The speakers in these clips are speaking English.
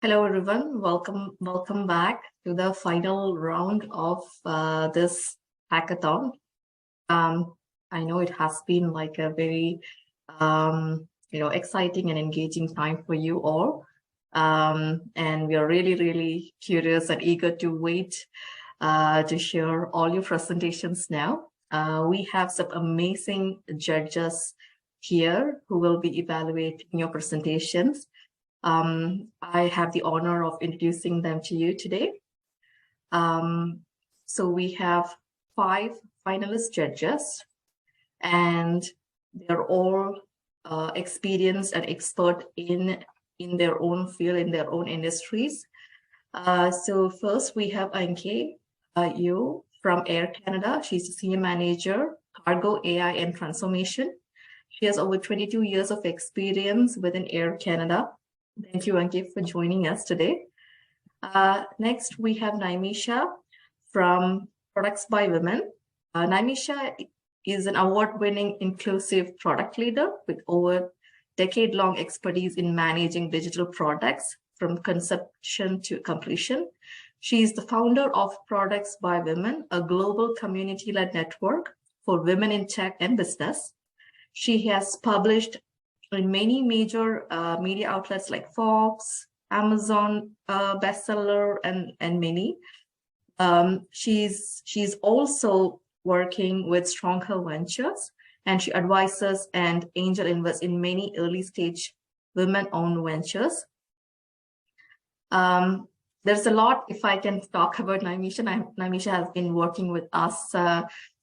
Hello, everyone. Welcome back to the final round of this hackathon. I know it has been like a very, exciting and engaging time for you all. And we are really, really curious and eager to wait to share all your presentations now. We have some amazing judges here who will be evaluating your presentations. I have the honor of introducing them to you today. So we have 5 finalist judges, and they're all experienced and expert in their own field, in their own industries. So first we have Anke Yu from WAI Canada. She's the Senior Manager, Cargo, AI, and Transformation. She has over 22 years of experience within WAI Canada. Thank you, Anke, for joining us today. Next, we have Naimisha from Products by Women. Naimisha is an award-winning inclusive product leader with over decade-long expertise in managing digital products from conception to completion. She is the founder of Products by Women, a global community-led network for women in tech and business. She has published in many major media outlets like Forbes, Amazon bestseller, and many. She's also working with Stronghold Ventures, and she advises and angel invests in many early stage women-owned ventures. There's a lot if I can talk about Naimisha. Naimisha has been working with us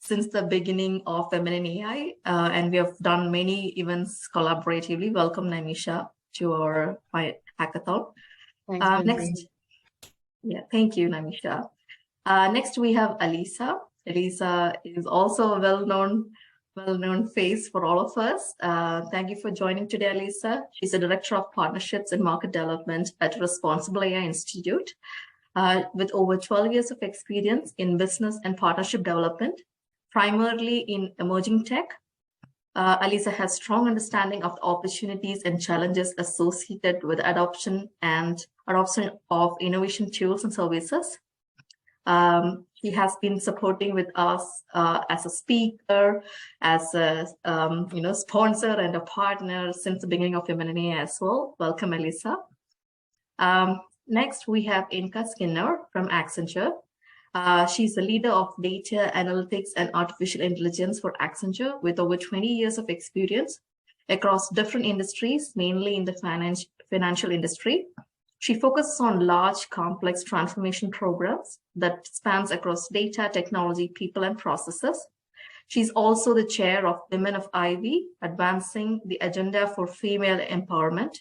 since the beginning of Feminine AI, and we have done many events collaboratively. Welcome, Naimisha, to our hackathon. Next, thank you, Naimisha. Next, we have Alisa. Alisa is also a well-known face for all of us. Thank you for joining today, Alisa. She's the Director of Partnerships and Market Development at Responsible AI Institute, with over 12 years of experience in business and partnership development, primarily in emerging tech. Alisa has strong understanding of the opportunities and challenges associated with adoption of innovation tools and services. He has been supporting with us as a speaker, as a sponsor and a partner since the beginning of Feminine as well. Welcome, Alisa. Next, we have Inka Skinner from Accenture. She's the leader of data analytics and artificial intelligence for Accenture with over 20 years of experience across different industries, mainly in the financial industry. She focuses on large, complex transformation programs that spans across data, technology, people, and processes. She's also the chair of Women of Ivy, advancing the agenda for female empowerment.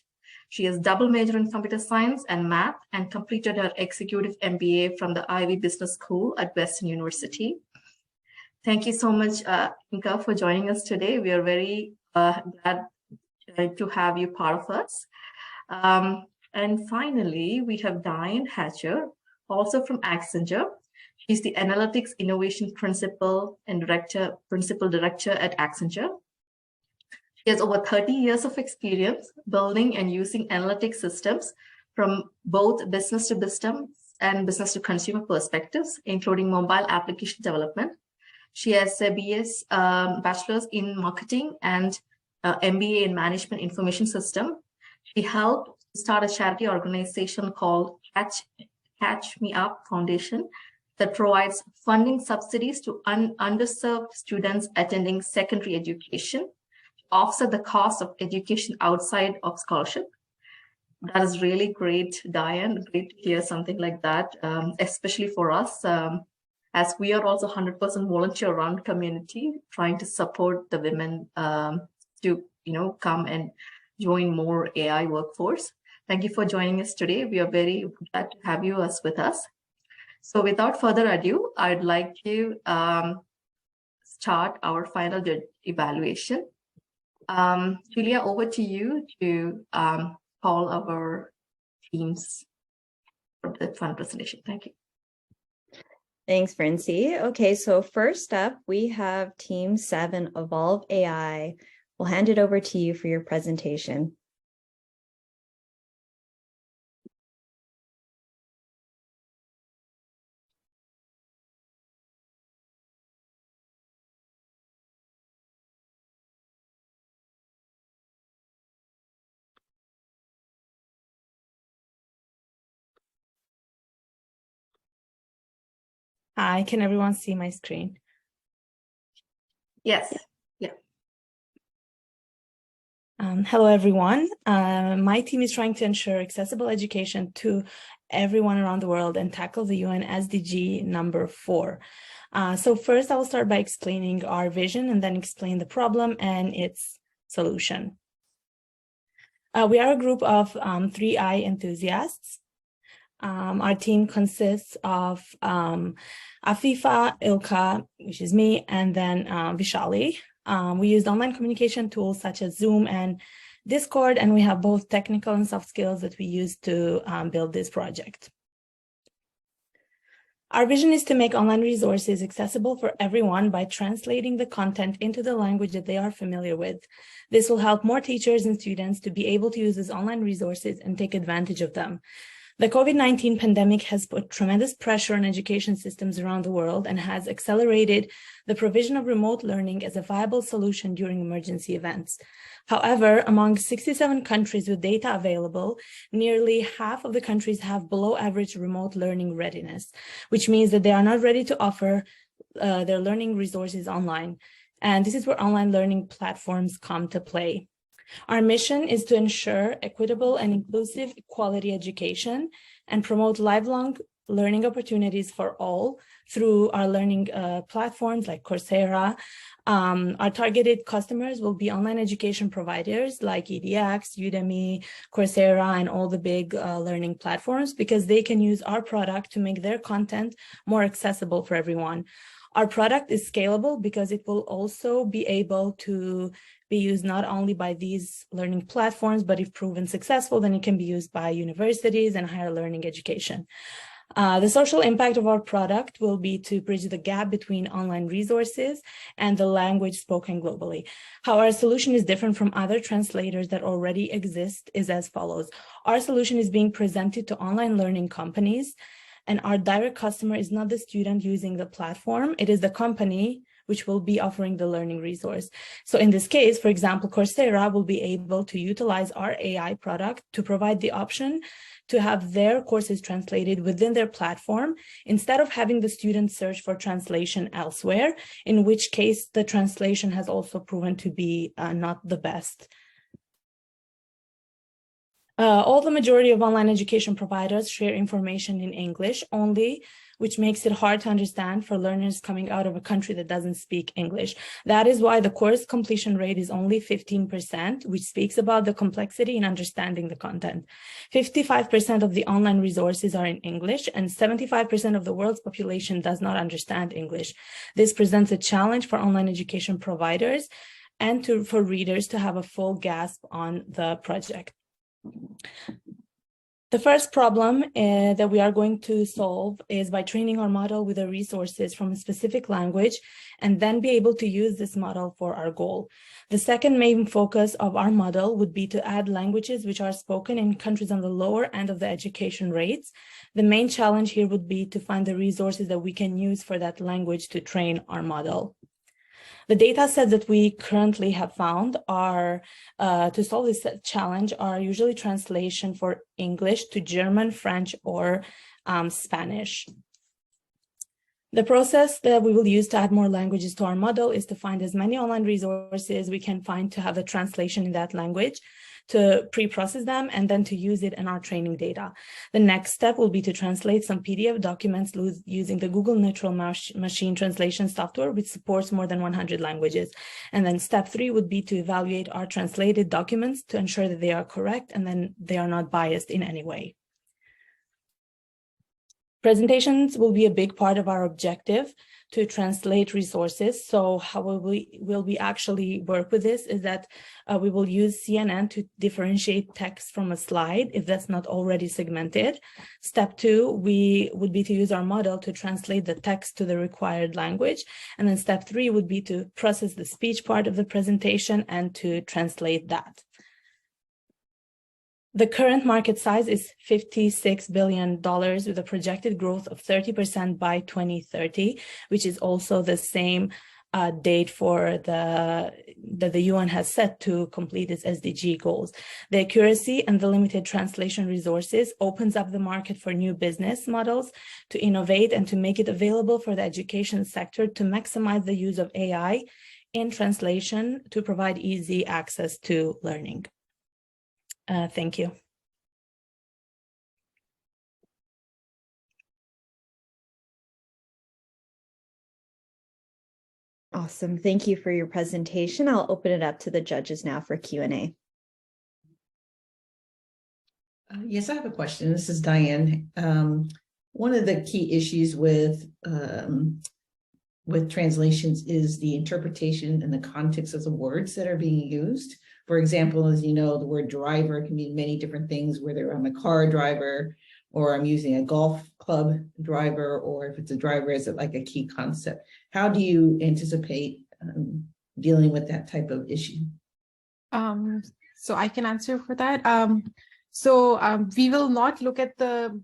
She has double major in computer science and math and completed her executive MBA from the Ivy Business School at Western University. Thank you so much, Inka, for joining us today. We are very glad to have you part of us. And finally, we have Diane Hatcher, also from Accenture. She's the Analytics Innovation Principal Director at Accenture. She has over 30 years of experience building and using analytics systems from both business to business and business to consumer perspectives, including mobile application development. She has a bachelor's in marketing and MBA in management information system. She helped start a charity organization called Catch Me Up Foundation that provides funding subsidies to underserved students attending secondary education, offset the cost of education outside of scholarship. That is really great, Diane. Great to hear something like that, especially for us, as we are also 100% volunteer-run community trying to support the women to come and join more AI workforce. Thank you for joining us today. We are very glad to have you with us. So without further ado, I'd like to start our final evaluation. Julia, over to you to call our teams for the fun presentation. Thank you. Thanks, Francie. Okay, so first up, we have Team 7, Evolve AI. We'll hand it over to you for your presentation. Hi, can everyone see my screen? Yes. Yeah. Hello, everyone. My team is trying to ensure accessible education to everyone around the world and tackle the UN SDG number 4. So first, I will start by explaining our vision and then explain the problem and its solution. We are a group of 3I enthusiasts. Our team consists of Afifa, Ilka, which is me, and then Vishali. We used online communication tools such as Zoom and Discord, and we have both technical and soft skills that we use to build this project. Our vision is to make online resources accessible for everyone by translating the content into the language that they are familiar with. This will help more teachers and students to be able to use these online resources and take advantage of them. The COVID-19 pandemic has put tremendous pressure on education systems around the world and has accelerated the provision of remote learning as a viable solution during emergency events. However, among 67 countries with data available, nearly half of the countries have below average remote learning readiness, which means that they are not ready to offer their learning resources online. And this is where online learning platforms come to play. Our mission is to ensure equitable and inclusive quality education and promote lifelong learning opportunities for all through our learning platforms like Coursera. Our targeted customers will be online education providers like EDX, Udemy, Coursera, and all the big learning platforms because they can use our product to make their content more accessible for everyone. Our product is scalable because it will also be able to be used not only by these learning platforms, but if proven successful, then it can be used by universities and higher learning education. The social impact of our product will be to bridge the gap between online resources and the language spoken globally. How our solution is different from other translators that already exist is as follows. Our solution is being presented to online learning companies, and our direct customer is not the student using the platform, it is the company which will be offering the learning resource. So in this case, for example, Coursera will be able to utilize our AI product to provide the option to have their courses translated within their platform instead of having the students search for translation elsewhere, in which case the translation has also proven to be not the best. All the majority of online education providers share information in English only, which makes it hard to understand for learners coming out of a country that doesn't speak English. That is why the course completion rate is only 15%, which speaks about the complexity in understanding the content. 55% of the online resources are in English, and 75% of the world's population does not understand English. This presents a challenge for online education providers and for readers to have a full grasp on the project. The first problem that we are going to solve is by training our model with the resources from a specific language and then be able to use this model for our goal. The second main focus of our model would be to add languages which are spoken in countries on the lower end of the education rates. The main challenge here would be to find the resources that we can use for that language to train our model. The data sets that we currently have found are, to solve this challenge, are usually translation for English to German, French, or Spanish. The process that we will use to add more languages to our model is to find as many online resources we can find to have a translation in that language, to pre-process them, and then to use it in our training data. The next step will be to translate some PDF documents using the Google Natural Machine Translation software, which supports more than 100 languages. And then step 3 would be to evaluate our translated documents to ensure that they are correct and then they are not biased in any way. Presentations will be a big part of our objective to translate resources. So how will we actually work with this is that we will use CNN to differentiate text from a slide if that's not already segmented. Step 2, we would be to use our model to translate the text to the required language. And then step 3 would be to process the speech part of the presentation and to translate that. The current market size is $56 billion with a projected growth of 30% by 2030, which is also the same date for that the UN has set to complete its SDG goals. The accuracy and the limited translation resources opens up the market for new business models to innovate and to make it available for the education sector to maximize the use of AI in translation to provide easy access to learning. Thank you. Awesome. Thank you for your presentation. I'll open it up to the judges now for Q&A. Yes, I have a question. This is Diane. One of the key issues with translations is the interpretation and the context of the words that are being used. For example, as you know, the word driver can mean many different things, whether I'm a car driver or I'm using a golf club driver, or if it's a driver as like a key concept. How do you anticipate dealing with that type of issue? So I can answer for that. We will not look at the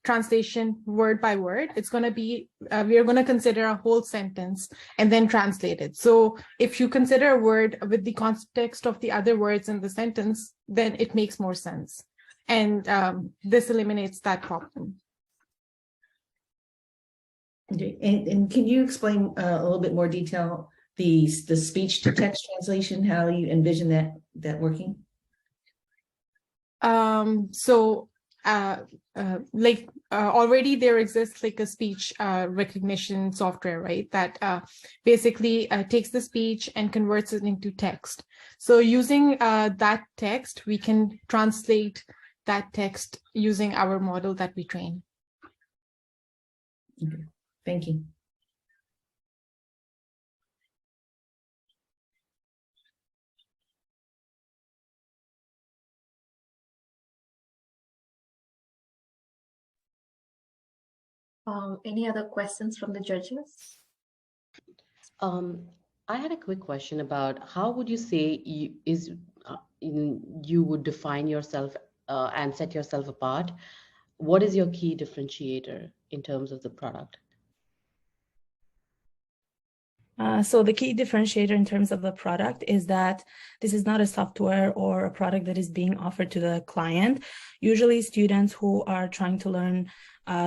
translation word by word. It's going to be, we are going to consider a whole sentence and then translate it. So if you consider a word with the context of the other words in the sentence, then it makes more sense. And this eliminates that problem. Okay. And can you explain a little bit more detail the speech to text translation, how you envision that working? Already there exists like a speech recognition software, right? That basically takes the speech and converts it into text. So using that text, we can translate that text using our model that we train. Okay. Thank you. Any other questions from the judges? I had a quick question about how would you say you would define yourself and set yourself apart? What is your key differentiator in terms of the product? So the key differentiator in terms of the product is that this is not a software or a product that is being offered to the client. Usually students who are trying to learn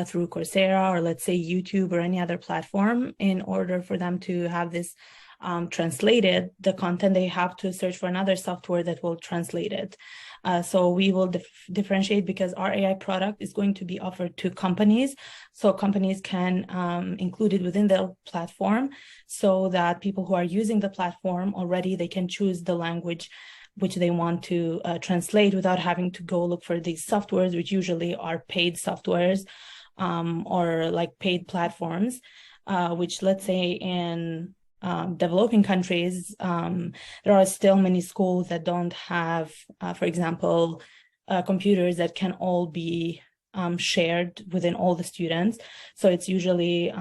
through Coursera or let's say YouTube or any other platform, in order for them to have this translated, the content, they have to search for another software that will translate it. So we will differentiate because our AI product is going to be offered to companies. So companies can include it within their platform so that people who are using the platform already, they can choose the language which they want to translate without having to go look for these softwares, which usually are paid softwares or like paid platforms, which let's say in developing countries, there are still many schools that don't have, for example, computers that can all be shared within all the students. So it's usually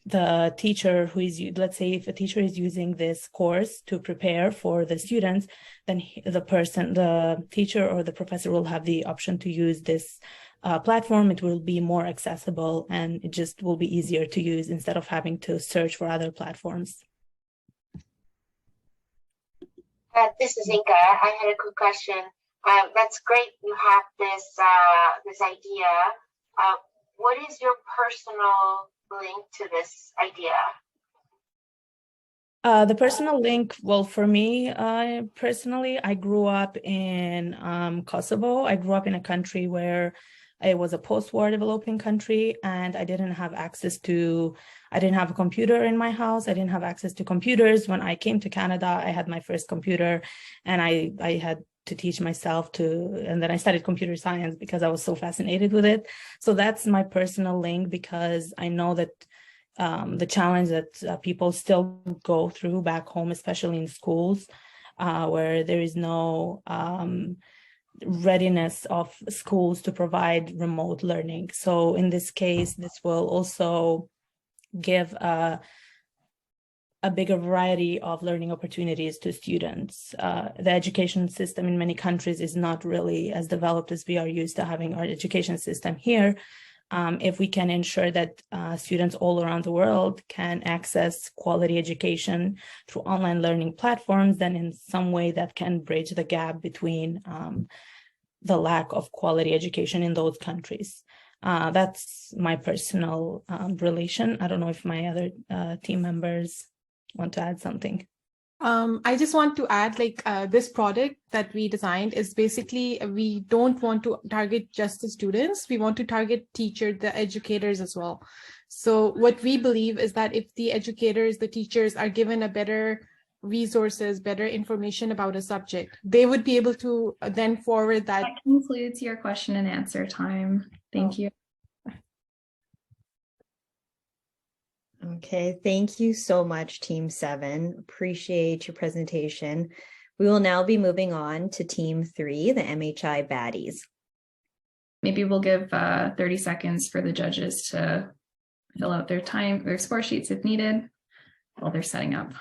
the teacher who is, let's say if a teacher is using this course to prepare for the students, then the teacher or the professor will have the option to use this platform. It will be more accessible and it just will be easier to use instead of having to search for other platforms. This is Inka. I had a quick question. That's great. You have this idea. What is your personal link to this idea? The personal link, well, for me personally, I grew up in Kosovo. I grew up in a country where it was a post-war developing country, and I didn't have a computer in my house. I didn't have access to computers. When I came to Canada, I had my first computer, and I had to teach myself and then I studied computer science because I was so fascinated with it. So that's my personal link, because I know that the challenge that people still go through back home, especially in schools, where there is no readiness of schools to provide remote learning. So in this case, this will also give a bigger variety of learning opportunities to students. The education system in many countries is not really as developed as we are used to having our education system here. if we can ensure that students all around the world can access quality education through online learning platforms, then in some way that can bridge the gap between the lack of quality education in those countries. That's my personal relation. I don't know if my other team members want to add something. I just want to add, like, this product that we designed is basically, we don't want to target just the students. We want to target teachers, the educators as well. So what we believe is that if the educators, the teachers are given a better resources, better information about a subject, they would be able to then forward that. That concludes your question and answer time. Thank you. Okay, thank you so much, Team 7. Appreciate your presentation. We will now be moving on to Team 3, the MHI baddies. Maybe we'll give 30 seconds for the judges to fill out their score sheets if needed while they're setting up.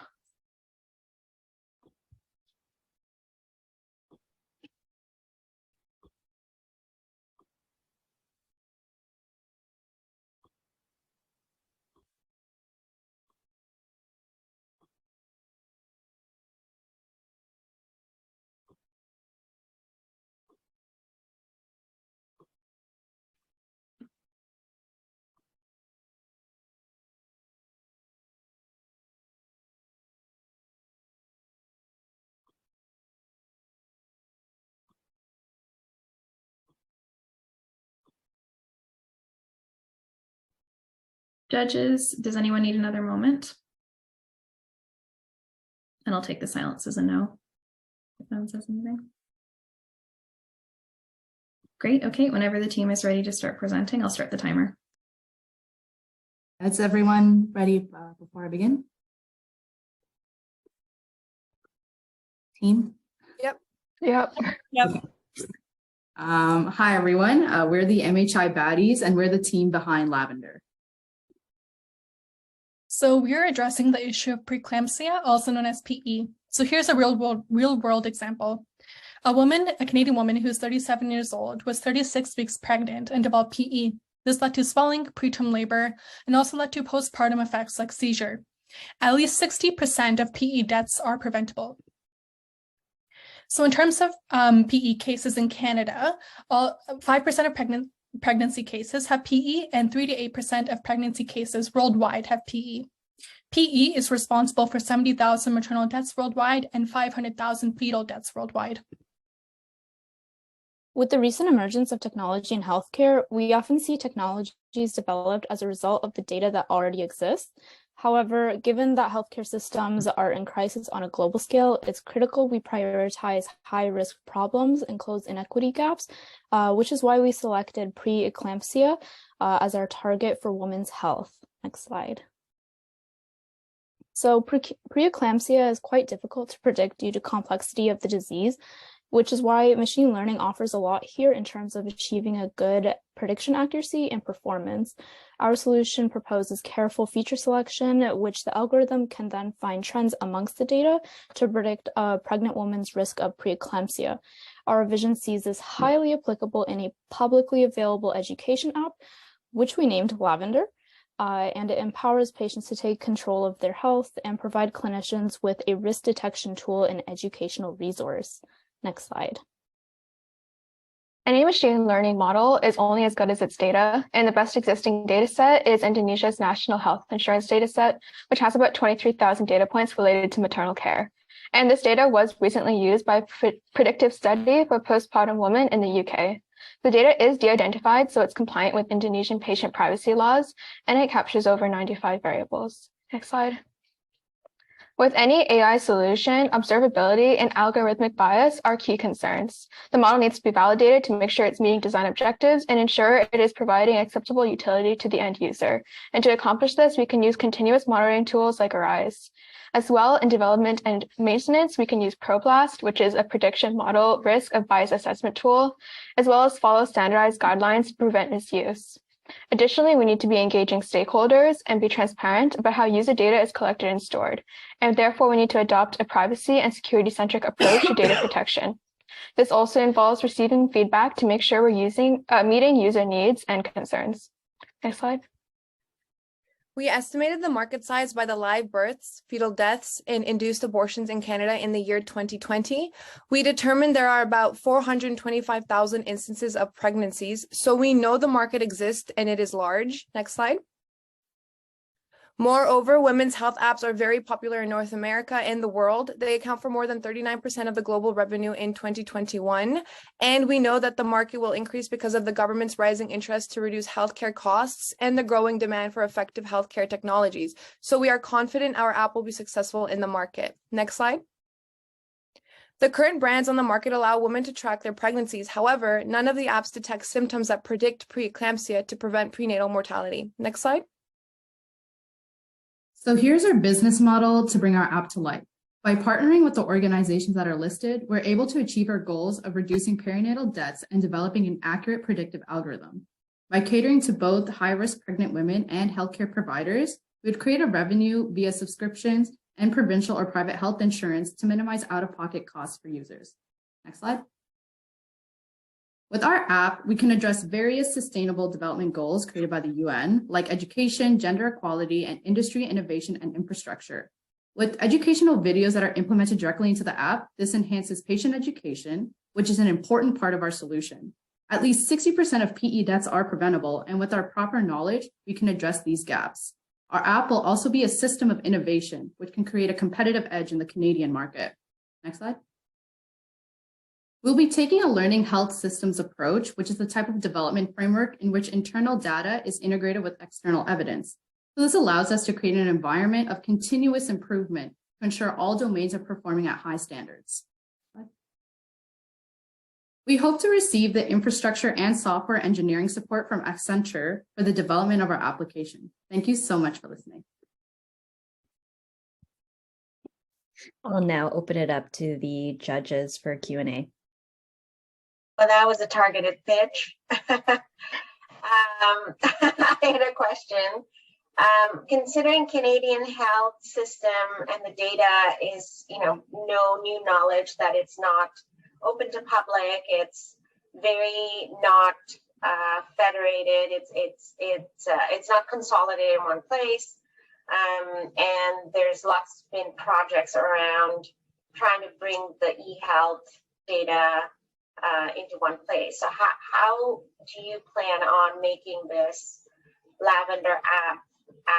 Judges, does anyone need another moment? And I'll take the silence as a no if no one says anything. Great. Okay. Whenever the team is ready to start presenting, I'll start the timer. Is everyone ready before I begin? Team? Yep. Hi, everyone. We're the MHI baddies, and we're the team behind Lavender. So we're addressing the issue of preeclampsia, also known as PE. So here's a real world example. A Canadian woman who's 37 years old, was 36 weeks pregnant and developed PE. This led to swelling, preterm labor, and also led to postpartum effects like seizure. At least 60% of PE deaths are preventable. So in terms of PE cases in Canada, 5% of pregnancy cases have PE, and 3 to 8% of pregnancy cases worldwide have PE. PE is responsible for 70,000 maternal deaths worldwide and 500,000 fetal deaths worldwide. With the recent emergence of technology in healthcare, we often see technologies developed as a result of the data that already exists. However, given that healthcare systems are in crisis on a global scale, it's critical we prioritize high-risk problems and close inequity gaps, which is why we selected preeclampsia as our target for women's health. Next slide. So preeclampsia is quite difficult to predict due to complexity of the disease, which is why machine learning offers a lot here in terms of achieving a good prediction accuracy and performance. Our solution proposes careful feature selection, which the algorithm can then find trends amongst the data to predict a pregnant woman's risk of preeclampsia. Our vision sees this highly applicable in a publicly available education app, which we named Lavender, and it empowers patients to take control of their health and provide clinicians with a risk detection tool and educational resource. Next slide. Any machine learning model is only as good as its data, and the best existing data set is Indonesia's National Health Insurance data set, which has about 23,000 data points related to maternal care. And this data was recently used by predictive study for postpartum women in the UK. The data is de-identified, so it's compliant with Indonesian patient privacy laws, and it captures over 95 variables. Next slide. With any AI solution, observability and algorithmic bias are key concerns. The model needs to be validated to make sure it's meeting design objectives and ensure it is providing acceptable utility to the end user. And to accomplish this, we can use continuous monitoring tools like ARISE. As well, in development and maintenance, we can use ProBlast, which is a prediction model risk of bias assessment tool, as well as follow standardized guidelines to prevent misuse. Additionally, we need to be engaging stakeholders and be transparent about how user data is collected and stored. And therefore, we need to adopt a privacy and security-centric approach to data protection. This also involves receiving feedback to make sure we're meeting user needs and concerns. Next slide. We estimated the market size by the live births, fetal deaths, and induced abortions in Canada in the year 2020. We determined there are about 425,000 instances of pregnancies, so we know the market exists and it is large. Next slide. Moreover, women's health apps are very popular in North America and the world. They account for more than 39% of the global revenue in 2021. And we know that the market will increase because of the government's rising interest to reduce healthcare costs and the growing demand for effective healthcare technologies. So we are confident our app will be successful in the market. Next slide. The current brands on the market allow women to track their pregnancies. However, none of the apps detect symptoms that predict preeclampsia to prevent prenatal mortality. Next slide. So here's our business model to bring our app to life. By partnering with the organizations that are listed, we're able to achieve our goals of reducing perinatal deaths and developing an accurate predictive algorithm. By catering to both high-risk pregnant women and healthcare providers, we would create a revenue via subscriptions and provincial or private health insurance to minimize out-of-pocket costs for users. Next slide. With our app, we can address various sustainable development goals created by the UN, like education, gender equality, and industry, innovation, and infrastructure. With educational videos that are implemented directly into the app, this enhances patient education, which is an important part of our solution. At least 60% of PE deaths are preventable, and with our proper knowledge, we can address these gaps. Our app will also be a system of innovation, which can create a competitive edge in the Canadian market. Next slide. We'll be taking a learning health systems approach, which is the type of development framework in which internal data is integrated with external evidence. So this allows us to create an environment of continuous improvement to ensure all domains are performing at high standards. We hope to receive the infrastructure and software engineering support from Accenture for the development of our application. Thank you so much for listening. I'll now open it up to the judges for Q&A. Well, that was a targeted pitch. I had a question. Considering Canadian health system and the data is, no new knowledge, that it's not open to public, it's very not federated, it's not consolidated in one place, and there's lots been projects around trying to bring the e-health data into one place. So how do you plan on making this Lavender app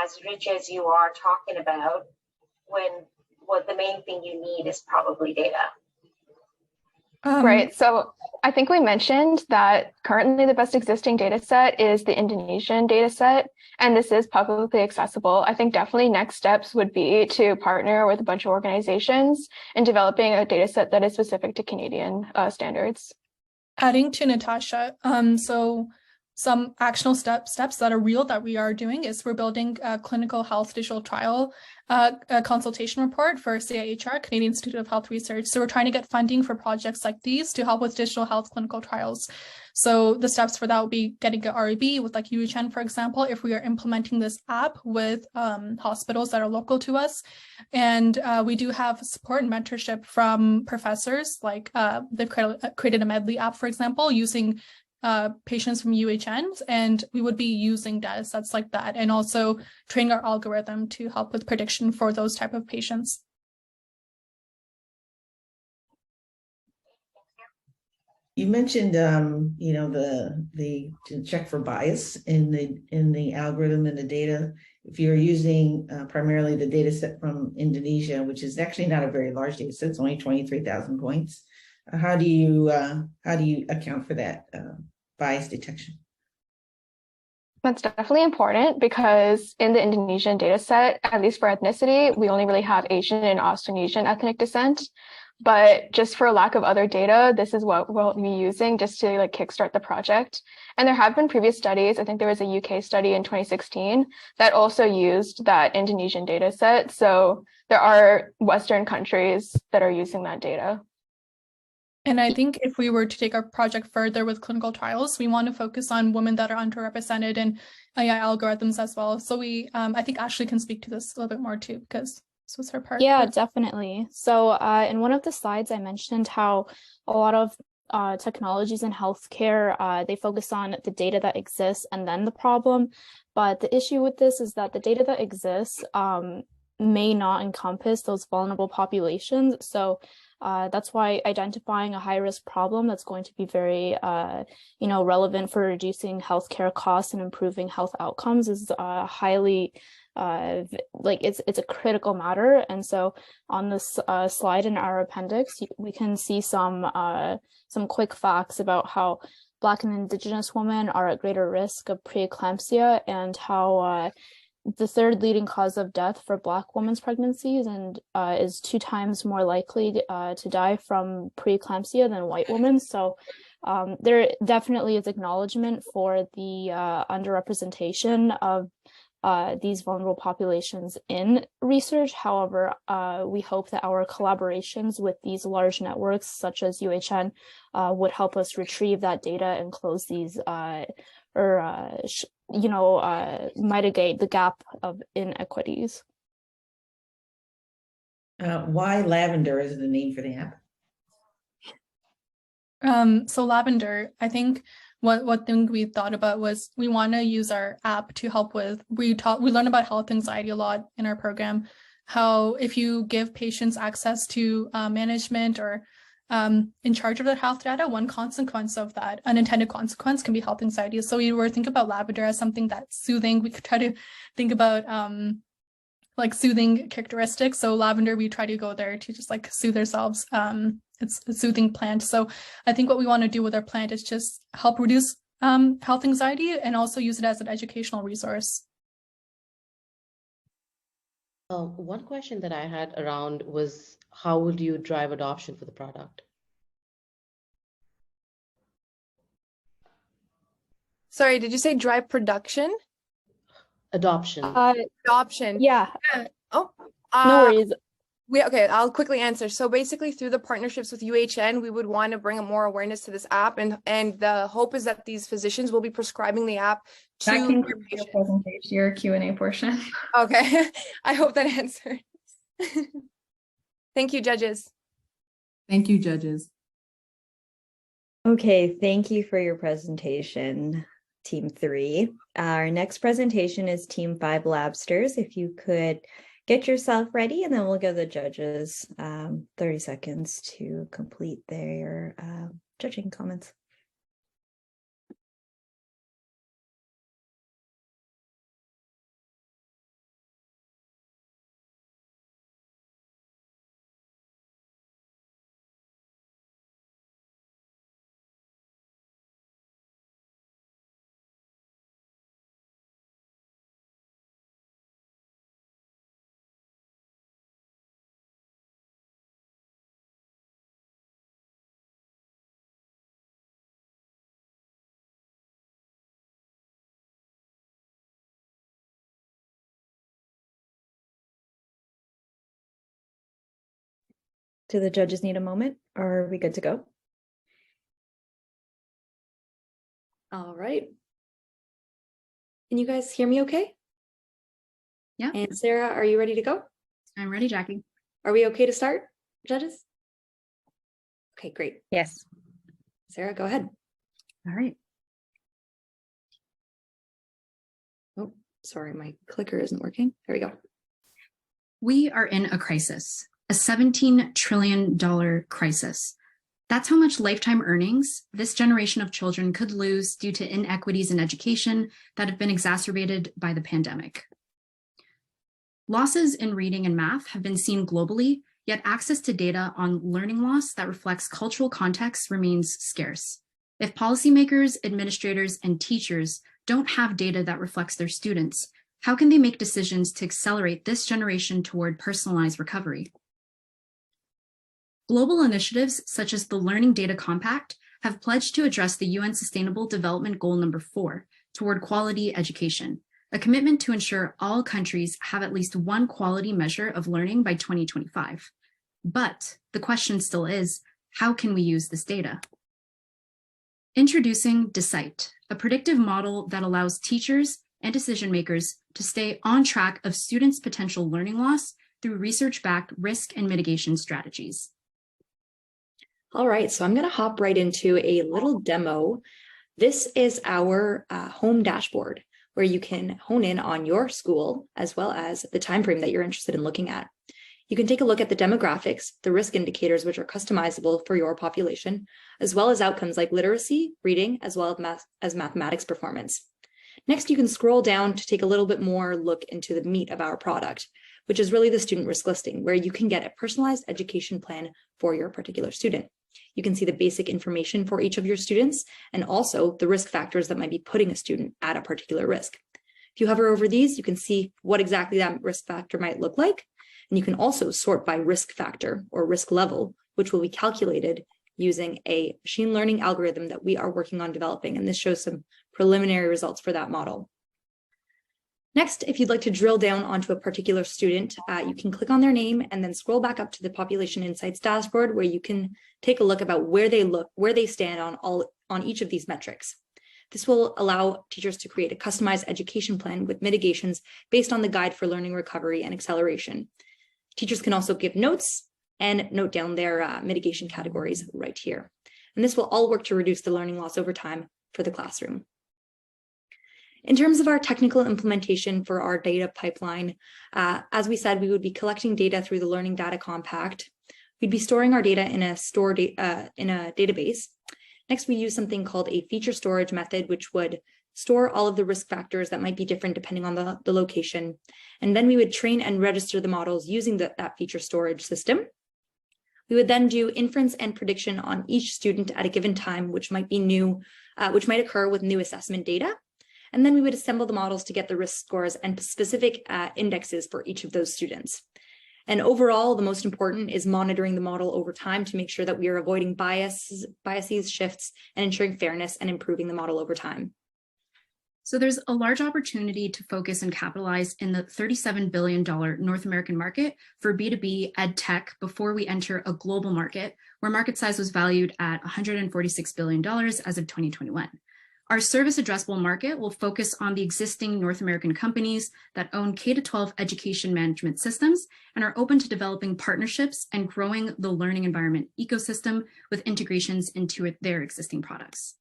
as rich as you are talking about, when what the main thing you need is probably data? Right. So I think we mentioned that currently the best existing data set is the Indonesian data set, and this is publicly accessible. I think definitely next steps would be to partner with a bunch of organizations in developing a data set that is specific to Canadian standards. Adding to Natasha, so some actionable steps that are real that we are doing is we're building a clinical health digital trial a consultation report for CIHR, Canadian Institute of Health Research. So we're trying to get funding for projects like these to help with digital health clinical trials. So the steps for that will be getting a REB with like UHN, for example, if we are implementing this app with hospitals that are local to us. And we do have support and mentorship from professors, like they've created a Medley app, for example, using patients from UHNs, and we would be using data sets like that and also training our algorithm to help with prediction for those type of patients. You mentioned, the to check for bias in the algorithm and the data. If you're using primarily the data set from Indonesia, which is actually not a very large data set, it's only 23,000 points. How do you account for that bias detection? That's definitely important because in the Indonesian data set, at least for ethnicity, we only really have Asian and Austronesian ethnic descent. But just for lack of other data, this is what we'll be using just to like kickstart the project. And there have been previous studies. I think there was a UK study in 2016 that also used that Indonesian data set. So there are Western countries that are using that data. And I think if we were to take our project further with clinical trials, we want to focus on women that are underrepresented in AI algorithms as well. So we, I think Ashley can speak to this a little bit more too, because this was her part. Yeah, definitely. So in one of the slides, I mentioned how a lot of technologies in healthcare, they focus on the data that exists and then the problem. But the issue with this is that the data that exists may not encompass those vulnerable populations. So that's why identifying a high-risk problem that's going to be very, relevant for reducing healthcare costs and improving health outcomes is highly, it's a critical matter. And so on this slide in our appendix, we can see some quick facts about how Black and Indigenous women are at greater risk of preeclampsia, and how the third leading cause of death for Black women's pregnancies and is 2 times more likely to die from preeclampsia than white women. So there definitely is acknowledgement for the underrepresentation of these vulnerable populations in research. However, we hope that our collaborations with these large networks, such as UHN, would help us retrieve that data and close these mitigate the gap of inequities. Why Lavender is the name for the app? So Lavender, I think what thing we thought about was we want to use our app to help with, we learn about health anxiety a lot in our program, how if you give patients access to management or in charge of their health data, one consequence of that unintended consequence can be health anxiety. So we were thinking about Lavender as something that's soothing. We could try to think about like soothing characteristics. So Lavender, we try to go there to just like soothe ourselves. It's a soothing plant. So I think what we want to do with our plant is just help reduce health anxiety and also use it as an educational resource. One question that I had around was, how would you drive adoption for the product? Sorry, did you say drive production? Adoption. Adoption. Yeah. Oh, no worries. Okay, I'll quickly answer. So basically through the partnerships with UHN, we would want to bring more awareness to this app, and the hope is that these physicians will be prescribing the app to that can be your presentation, your Q&A portion. Okay, I hope that answers. Thank you, judges. Thank you, judges. Okay, thank you for your presentation, Team 3. Our next presentation is Team 5 Labsters. If you could get yourself ready, and then we'll give the judges 30 seconds to complete their judging comments. Do the judges need a moment, or are we good to go? All right. Can you guys hear me okay? Yeah. And Sarah, are you ready to go? I'm ready, Jackie. Are we okay to start, judges? Okay, great. Yes. Sarah, go ahead. All right. Oh, sorry, my clicker isn't working. There we go. We are in a crisis, a $17 trillion crisis. That's how much lifetime earnings this generation of children could lose due to inequities in education that have been exacerbated by the pandemic. Losses in reading and math have been seen globally, yet access to data on learning loss that reflects cultural context remains scarce. If policymakers, administrators, and teachers don't have data that reflects their students, how can they make decisions to accelerate this generation toward personalized recovery? Global initiatives such as the Learning Data Compact have pledged to address the UN Sustainable Development Goal number 4 toward quality education, a commitment to ensure all countries have at least one quality measure of learning by 2025. But the question still is, how can we use this data? Introducing Decite, a predictive model that allows teachers and decision makers to stay on track of students' potential learning loss through research-backed risk and mitigation strategies. All right, so I'm going to hop right into a little demo. This is our home dashboard where you can hone in on your school as well as the time frame that you're interested in looking at. You can take a look at the demographics, the risk indicators, which are customizable for your population, as well as outcomes like literacy, reading, as well as mathematics performance. Next, you can scroll down to take a little bit more look into the meat of our product, which is really the student risk listing, where you can get a personalized education plan for your particular student. You can see the basic information for each of your students and also the risk factors that might be putting a student at a particular risk. If you hover over these, you can see what exactly that risk factor might look like. And you can also sort by risk factor or risk level, which will be calculated using a machine learning algorithm that we are working on developing. And this shows some preliminary results for that model. Next, if you'd like to drill down onto a particular student, you can click on their name and then scroll back up to the Population Insights dashboard, where you can take a look about where they stand on each of these metrics. This will allow teachers to create a customized education plan with mitigations based on the Guide for Learning Recovery and Acceleration. Teachers can also give notes and note down their mitigation categories right here. And this will all work to reduce the learning loss over time for the classroom. In terms of our technical implementation for our data pipeline, as we said, we would be collecting data through the Learning Data Compact. We'd be storing our data in a database. Next, we use something called a feature storage method, which would store all of the risk factors that might be different depending on the location. And then we would train and register the models using that feature storage system. We would then do inference and prediction on each student at a given time, which might be new, which might occur with new assessment data. And then we would assemble the models to get the risk scores and specific indexes for each of those students. And overall, the most important is monitoring the model over time to make sure that we are avoiding biases, shifts, and ensuring fairness and improving the model over time. So there's a large opportunity to focus and capitalize in the $37 billion North American market for B2B ed tech before we enter a global market where market size was valued at $146 billion as of 2021. Our service addressable market will focus on the existing North American companies that own K-12 education management systems and are open to developing partnerships and growing the learning environment ecosystem with integrations into their existing products.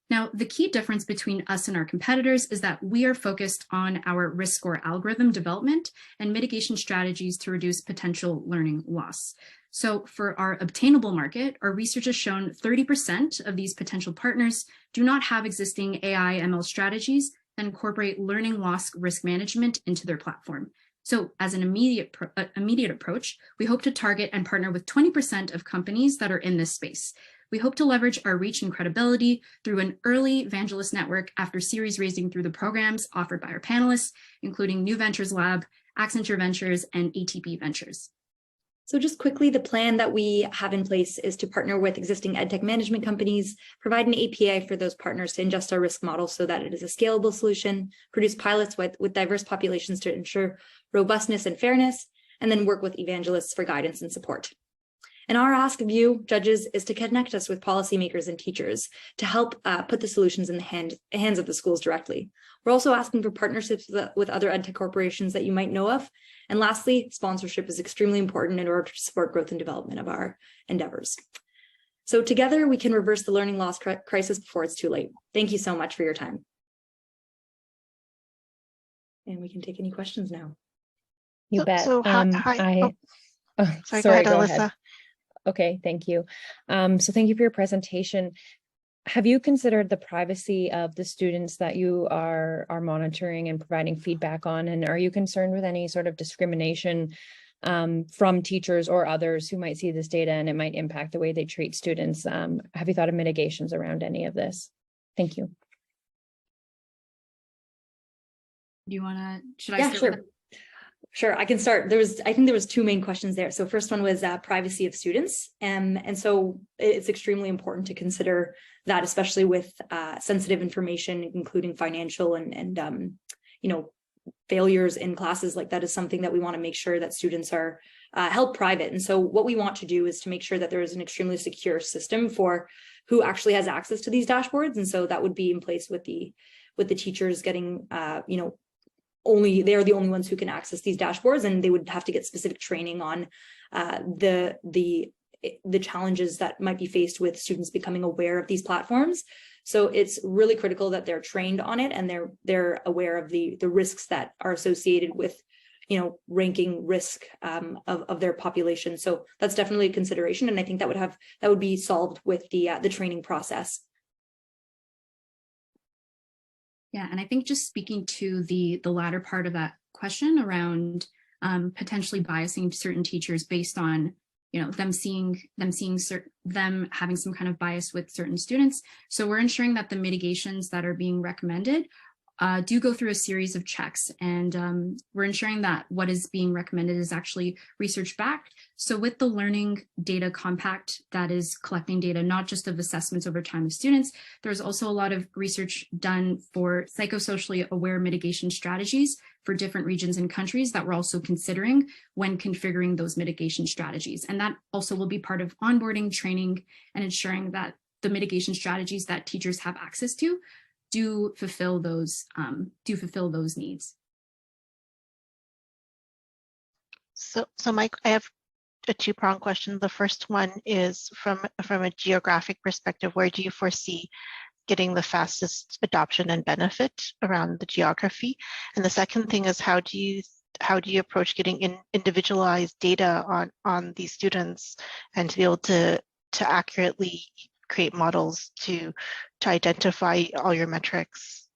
Now, the key difference between us and our competitors is that we are focused on our risk score algorithm development and mitigation strategies to reduce potential learning loss. So for our obtainable market, our research has shown 30% of these potential partners do not have existing AI ML strategies that incorporate learning loss risk management into their platform. So as an immediate approach, we hope to target and partner with 20% of companies that are in this space. We hope to leverage our reach and credibility through an early evangelist network after series raising through the programs offered by our panelists, including New Ventures Lab, Accenture Ventures, and ATP Ventures. So just quickly, the plan that we have in place is to partner with existing edtech management companies, provide an API for those partners to ingest our risk model so that it is a scalable solution, produce pilots with diverse populations to ensure robustness and fairness, and then work with evangelists for guidance and support. And our ask of you, judges, is to connect us with policymakers and teachers to help put the solutions in the hands of the schools directly. We're also asking for partnerships with other edtech corporations that you might know of. And lastly, sponsorship is extremely important in order to support growth and development of our endeavors. So together, we can reverse the learning loss crisis before it's too late. Thank you so much for your time. And we can take any questions now. You bet. Sorry, go ahead, Alyssa. Okay, thank you. So thank you for your presentation. Have you considered the privacy of the students that you are monitoring and providing feedback on? And are you concerned with any sort of discrimination from teachers or others who might see this data and it might impact the way they treat students? Have you thought of mitigations around any of this? Thank you. Do you want to, should I start? Sure. Sure, I can start. I think there was two main questions there. So first one was privacy of students. And so it's extremely important to consider that, especially with sensitive information, including financial and failures in classes. Like that is something that we want to make sure that students are held private. And so what we want to do is to make sure that there is an extremely secure system for who actually has access to these dashboards. And so that would be in place with the teachers getting, they're the only ones who can access these dashboards, and they would have to get specific training on the the challenges that might be faced with students becoming aware of these platforms. So it's really critical that they're trained on it and they're aware of the risks that are associated with, ranking risk of their population. So that's definitely a consideration, and I think that would be solved with the training process. Yeah, and I think just speaking to the latter part of that question around potentially biasing certain teachers based on them having some kind of bias with certain students. So we're ensuring that the mitigations that are being recommended do go through a series of checks, and we're ensuring that what is being recommended is actually research backed. So with the learning data compact that is collecting data, not just of assessments over time of students, there's also a lot of research done for psychosocially aware mitigation strategies for different regions and countries that we're also considering when configuring those mitigation strategies. And that also will be part of onboarding, training, and ensuring that the mitigation strategies that teachers have access to do fulfill those needs. So Mike, I have a two-pronged question. The first one is from a geographic perspective, where do you foresee getting the fastest adoption and benefit around the geography? And the second thing is, how do you approach getting individualized data on these students and to be able to accurately create models to identify all your metrics?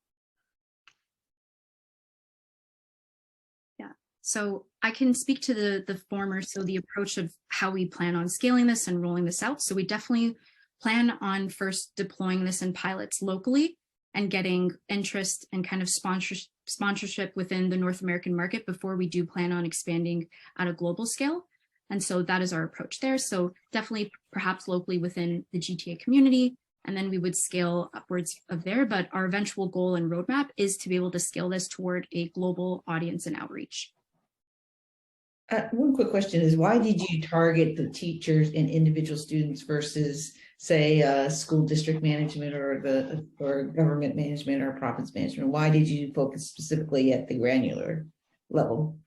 Yeah, so I can speak to the former, so the approach of how we plan on scaling this and rolling this out. So we definitely plan on first deploying this in pilots locally and getting interest and kind of sponsorship within the North American market before we do plan on expanding at a global scale. And so that is our approach there. So definitely perhaps locally within the GTA community, and then we would scale upwards of there. But our eventual goal and roadmap is to be able to scale this toward a global audience and outreach. One quick question is, why did you target the teachers and individual students versus, say, school district management or government management or province management? Why did you focus specifically at the granular level?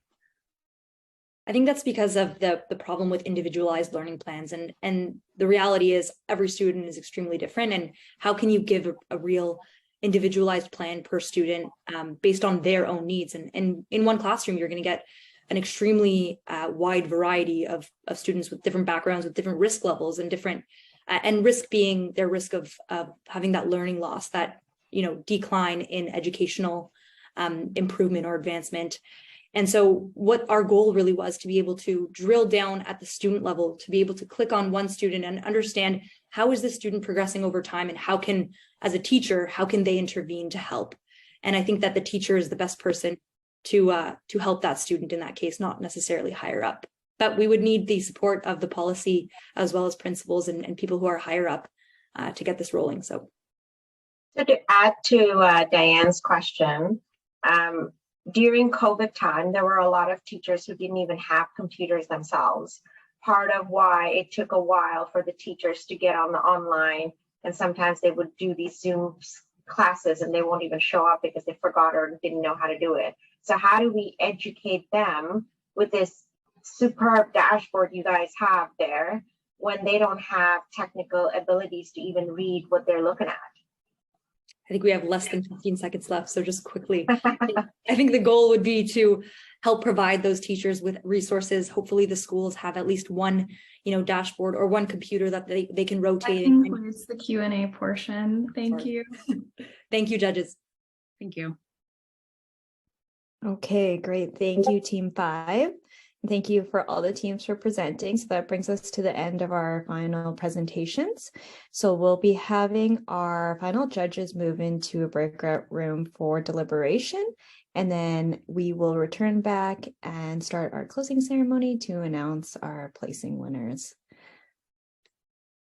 I think that's because of the problem with individualized learning plans, and the reality is every student is extremely different, and how can you give a real individualized plan per student based on their own needs? And in one classroom, you're going to get an extremely wide variety of students with different backgrounds, with different risk levels, and different and risk being their risk of having that learning loss, that decline in educational improvement or advancement. And so what our goal really was to be able to drill down at the student level, to be able to click on one student and understand how is this student progressing over time, and how can, as a teacher, how can they intervene to help? And I think that the teacher is the best person to help that student in that case, not necessarily higher up. But we would need the support of the policy as well as principals and people who are higher up to get this rolling. So to add to Diane's question, during COVID time, there were a lot of teachers who didn't even have computers themselves. Part of why it took a while for the teachers to get on the online, and sometimes they would do these Zoom classes and they won't even show up because they forgot or didn't know how to do it. So how do we educate them with this superb dashboard you guys have there when they don't have technical abilities to even read what they're looking at? I think we have less than 15 seconds left, so just quickly. I think the goal would be to help provide those teachers with resources. Hopefully the schools have at least one, dashboard or one computer that they can rotate. That concludes the Q&A portion. Thank you. Thank you, judges. Thank you. Okay, great. Thank you, Team 5. Thank you for all the teams for presenting. So that brings us to the end of our final presentations. So we'll be having our final judges move into a breakout room for deliberation, and then we will return back and start our closing ceremony to announce our placing winners.